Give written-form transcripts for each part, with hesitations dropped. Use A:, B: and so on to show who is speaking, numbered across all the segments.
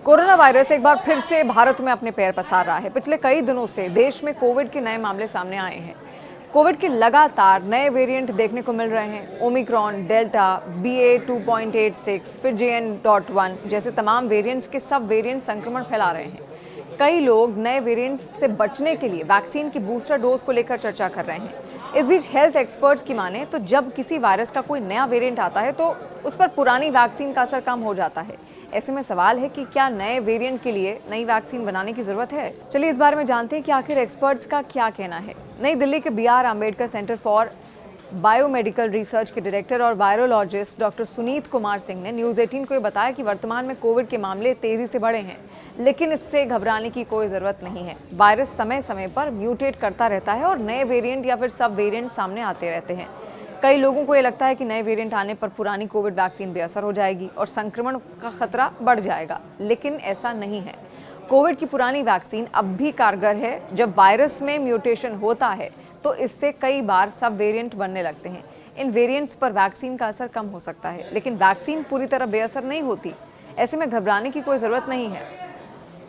A: Corona virus एक बार फिर से भारत में अपने पैर पसार रहा है। पिछले कई दिनों से देश में कोविड के नए मामले सामने आए हैं। कोविड के लगातार नए वेरिएंट देखने को मिल रहे हैं। ओमिक्रॉन, डेल्टा, BA.2.86, फिर JN.1 जैसे तमाम वेरिएंट्स के सब वेरिएंट संक्रमण फैला रहे हैं। कई लोग नए वेरिएंट्स से बचने के लिए वैक्सीन की बूस्टर डोज को लेकर चर्चा कर रहे हैं। इस बीच हेल्थ एक्सपर्ट्स की माने तो जब किसी वायरस का कोई नया वेरिएंट आता है तो उस पर पुरानी वैक्सीन का असर कम हो जाता है। ऐसे में सवाल है कि क्या नए वेरिएंट के लिए नई वैक्सीन बनाने की जरूरत है। चलिए इस बारे में जानते हैं कि आखिर एक्सपर्ट्स का क्या कहना है। नई दिल्ली के BR Ambedkar centre for biomedical research के डायरेक्टर और वायरोलॉजिस्ट डॉक्टर सुनीत कुमार सिंह ने न्यूज़ 18 को बताया कि वर्तमान में कोविड के मामले तेजी से बढ़े हैं, लेकिन इससे घबराने की कोई ज़रूरत नहीं है। वायरस समय समय पर म्यूटेट करता रहता है और नए वेरिएंट या फिर सब वेरिएंट सामने आते रहते हैं। कई लोगों को ये लगता है कि नए वेरिएंट आने पर पुरानी कोविड वैक्सीन बेअसर हो जाएगी और संक्रमण का खतरा बढ़ जाएगा, लेकिन ऐसा नहीं है। कोविड की पुरानी वैक्सीन अब भी कारगर है। जब वायरस में म्यूटेशन होता है तो इससे कई बार सब वेरिएंट बनने लगते हैं। इन वेरिएंट्स पर वैक्सीन का असर कम हो सकता है, लेकिन वैक्सीन पूरी तरह बेअसर नहीं होती। ऐसे में घबराने की कोई ज़रूरत नहीं है।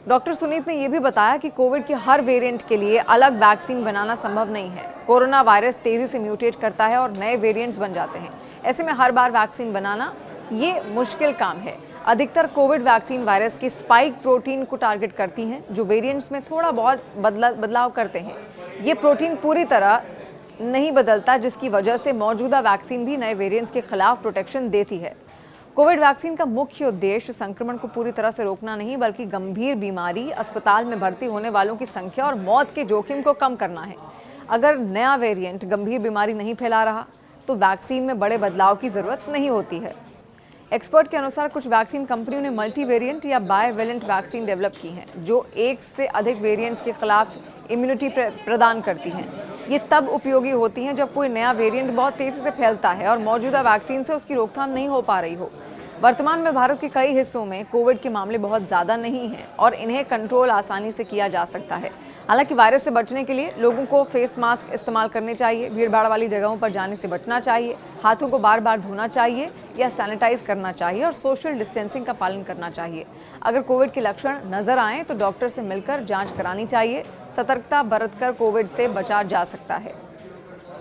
A: डॉक्टर सुनीत ने यह भी बताया कि कोविड के हर वेरिएंट के लिए अलग वैक्सीन बनाना संभव नहीं है। कोरोना वायरस तेजी से म्यूटेट करता है और नए वेरिएंट्स बन जाते हैं। ऐसे में हर बार वैक्सीन बनाना ये मुश्किल काम है। अधिकतर कोविड वैक्सीन वायरस के स्पाइक प्रोटीन को टारगेट करती हैं, जो वेरिएंट्स में थोड़ा बहुत बदलाव करते हैं। ये प्रोटीन पूरी तरह नहीं बदलता, जिसकी वजह से मौजूदा वैक्सीन भी नए वेरिएंट्स के खिलाफ प्रोटेक्शन देती है। कोविड वैक्सीन का मुख्य उद्देश्य संक्रमण को पूरी तरह से रोकना नहीं, बल्कि गंभीर बीमारी, अस्पताल में भर्ती होने वालों की संख्या और मौत के जोखिम को कम करना है। अगर नया वेरिएंट गंभीर बीमारी नहीं फैला रहा तो वैक्सीन में बड़े बदलाव की जरूरत नहीं होती है। एक्सपर्ट के अनुसार कुछ वैक्सीन कंपनियों ने मल्टी वेरिएंट या बायवेलेंट वैक्सीन डेवलप की हैं, जो एक से अधिक वेरिएंट्स के खिलाफ इम्यूनिटी प्रदान करती हैं। ये तब उपयोगी होती हैं जब कोई नया वेरिएंट बहुत तेजी से फैलता है और मौजूदा वैक्सीन से उसकी रोकथाम नहीं हो पा रही हो। वर्तमान में भारत के कई हिस्सों में कोविड के मामले बहुत ज़्यादा नहीं हैं और इन्हें कंट्रोल आसानी से किया जा सकता है। हालांकि वायरस से बचने के लिए लोगों को फेस मास्क इस्तेमाल करने चाहिए, भीड़भाड़ वाली जगहों पर जाने से बचना चाहिए, हाथों को बार बार धोना चाहिए या सैनिटाइज करना चाहिए और सोशल डिस्टेंसिंग का पालन करना चाहिए। अगर कोविड के लक्षण नजर आएँ तो डॉक्टर से मिलकर जाँच करानी चाहिए। सतर्कता बरतकर कोविड से बचा जा सकता है।